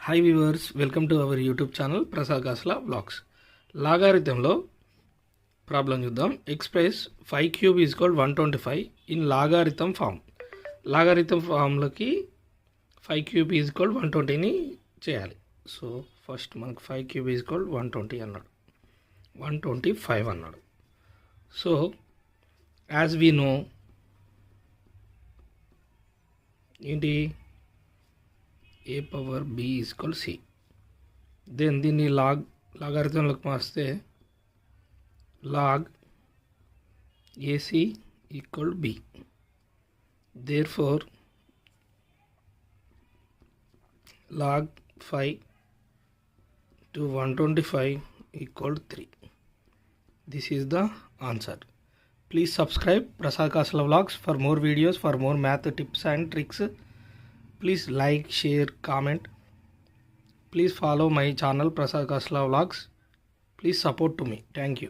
Hi viewers, welcome to our YouTube channel Prasad Kasla vlogs. లాగారిథంలో problem చూద్దాం. Express 5³ is equal 125 in logarithm form. Logarithm ఫామ్లోకి 5³ is equal 120ని చేయాలి. So first మనకు 5³ is equal 120 అన్నాడు, 125 అన్నాడు. సో యాజ్ వీ నో ఏంటి, a power b is equal c. Then దీన్ని లాగారిథంలోకి మార్స్తే log ac equal b. Therefore log 5 to 125 equal 3. This is the answer. Please subscribe Prasad Kasla vlogs for more videos, for more math tips and tricks. Please like, share, comment. Please follow my channel Prasad Kasla Vlogs. Please support to me. Thank you.